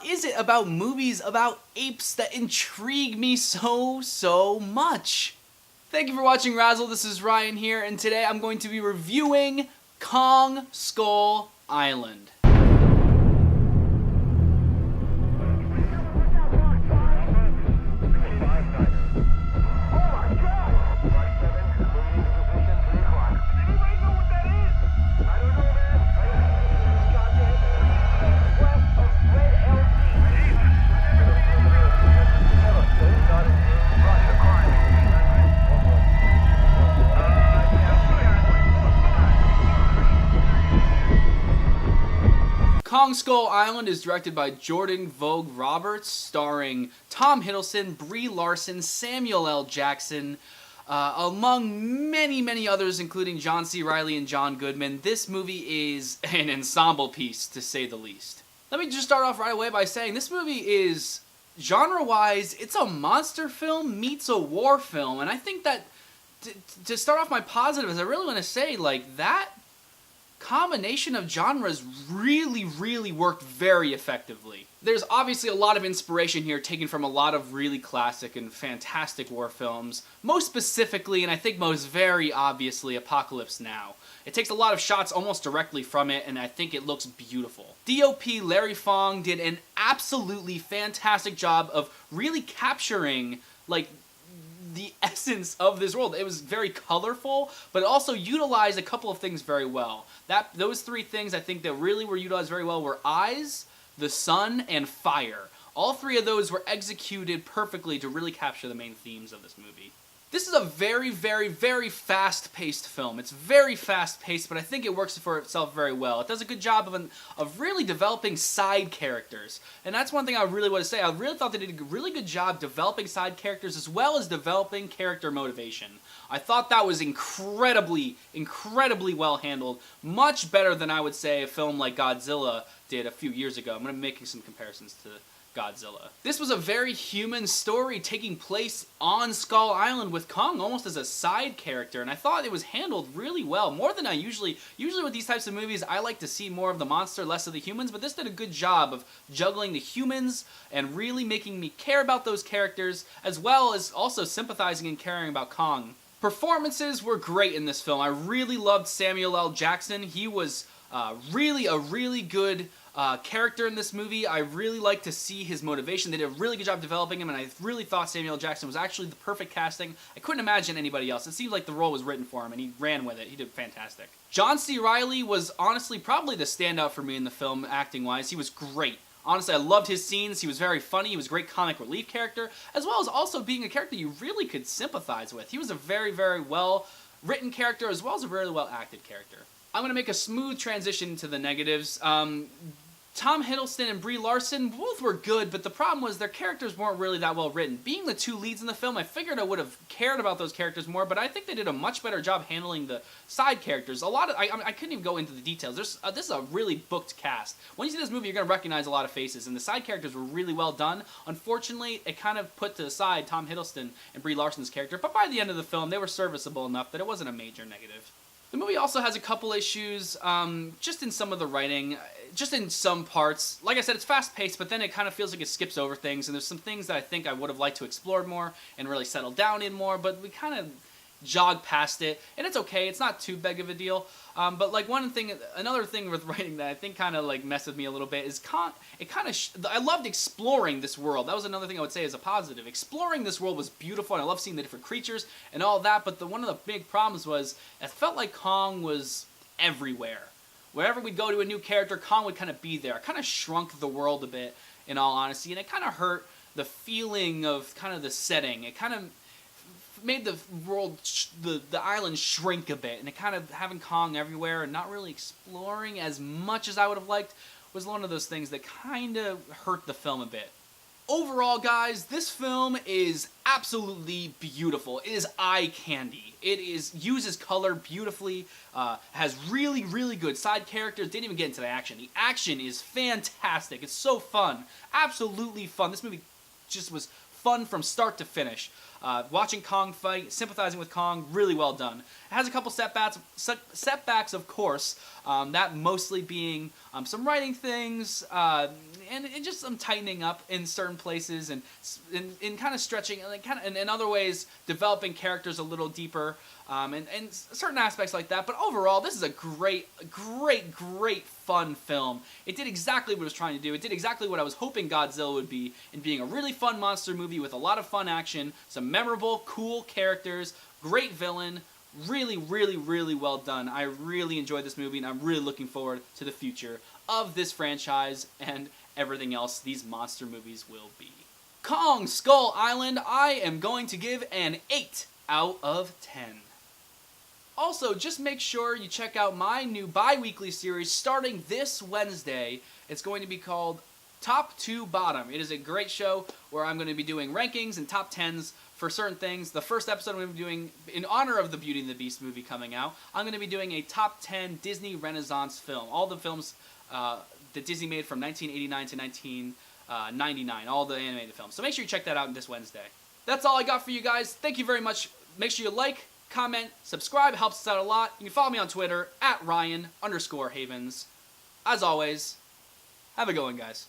what is it about movies about apes that intrigue me so much? Thank you for watching Razzle. This is Ryan here, and today I'm going to be reviewing Kong Skull Island. Kong Skull Island is directed by Jordan Vogt Roberts, starring Tom Hiddleston, Brie Larson, Samuel L. Jackson, among many others, including John C. Reilly and John Goodman. This movie is an ensemble piece, to say the least. Let me just start off right away by saying this movie is, genre-wise, it's a monster film meets a war film, and I think that, to start off my positives, I really want to say, like, that combination of genres really worked very effectively. There's obviously a lot of inspiration here taken from a lot of really classic and fantastic war films, most specifically, and I think most very obviously, Apocalypse Now. It takes a lot of shots almost directly from it, and I think it looks beautiful. DOP Larry Fong did an absolutely fantastic job of really capturing, like, the essence of this world. It was very colorful, but it also utilized a couple of things very well. Those three things I think that really were utilized very well were eyes, the sun, and fire. All three of those were executed perfectly to really capture the main themes of this movie. This is a very fast-paced film. It's very fast-paced, but I think it works for itself very well. It does a good job of really developing side characters. And that's one thing I really want to say. I really thought they did a really good job developing side characters as well as developing character motivation. I thought that was incredibly well handled. Much better than I would say a film like Godzilla did a few years ago. I'm going to be making some comparisons to Godzilla. This was a very human story taking place on Skull Island with Kong almost as a side character, and I thought it was handled really well, more than I usually with these types of movies. I like to see more of the monster, less of the humans, but this did a good job of juggling the humans and really making me care about those characters, as well as also sympathizing and caring about Kong. Performances were great in this film. I really loved Samuel L. Jackson. He was really a really good character in this movie. I really like to see his motivation. They did a really good job developing him, and I really thought Samuel L. Jackson was actually the perfect casting. I couldn't imagine anybody else. It seemed like the role was written for him, and he ran with it. He did fantastic. John C. Reilly was honestly probably the standout for me in the film, acting-wise. He was great. Honestly, I loved his scenes. He was very funny. He was a great comic relief character, as well as also being a character you really could sympathize with. He was a very well-written character, as well as a very well-acted character. I'm going to make a smooth transition to the negatives. Tom Hiddleston and Brie Larson both were good, but the problem was their characters weren't really that well written. Being the two leads in the film, I figured I would have cared about those characters more, but I think they did a much better job handling the side characters. I couldn't even go into the details. This is a really booked cast. When you see this movie, you're going to recognize a lot of faces, and the side characters were really well done. Unfortunately, it kind of put to the side Tom Hiddleston and Brie Larson's character, but by the end of the film, they were serviceable enough that it wasn't a major negative. The movie also has a couple issues, just in some of the writing, just in some parts. Like I said, it's fast-paced, but then it kind of feels like it skips over things, and there's some things that I think I would have liked to explore more and really settle down in more, but we kind of jog past it, and it's okay. It's not too big of a deal. But like another thing with writing that I think kind of like messed with me a little bit is I loved exploring this world. That was another thing I would say is a positive. Exploring this world was beautiful, and I love seeing the different creatures and all that, but one of the big problems was it felt like Kong was everywhere. Wherever we'd go to a new character, Kong would kind of be there. It kind of shrunk the world a bit, in all honesty, and it kind of hurt the feeling of kind of the setting. It kind of made the world, the island shrink a bit, and it kind of having Kong everywhere and not really exploring as much as I would have liked was one of those things that kind of hurt the film a bit. Overall, guys, this film is absolutely beautiful. It is eye candy. It uses color beautifully, has really good side characters. Didn't even get into the action. The action is fantastic. It's so fun. Absolutely fun. This movie just was fun from start to finish. Watching Kong fight, sympathizing with Kong, really well done. It has a couple setbacks, of course, that mostly being some writing things, and just some tightening up in certain places, and in kind of stretching, and in other ways developing characters a little deeper, and certain aspects like that. But overall, this is a great fun film. It did exactly what it was trying to do. It did exactly what I was hoping Godzilla would be, in being a really fun monster movie with a lot of fun action, some memorable, cool characters, great villain. Really well done. I really enjoyed this movie, and I'm really looking forward to the future of this franchise and everything else these monster movies will be. Kong Skull Island, I am going to give an 8 out of 10. Also, just make sure you check out my new bi-weekly series starting this Wednesday. It's going to be called Top to Bottom. It is a great show where I'm going to be doing rankings and top 10s for certain things. The first episode I'm going to be doing, in honor of the Beauty and the Beast movie coming out, I'm going to be doing a top 10 Disney Renaissance film. All the films that Disney made from 1989 to 1999. All the animated films. So make sure you check that out this Wednesday. That's all I got for you guys. Thank you very much. Make sure you like, comment, subscribe. It helps us out a lot. You can follow me on Twitter, @Ryan_Havens. As always, have a good one, guys.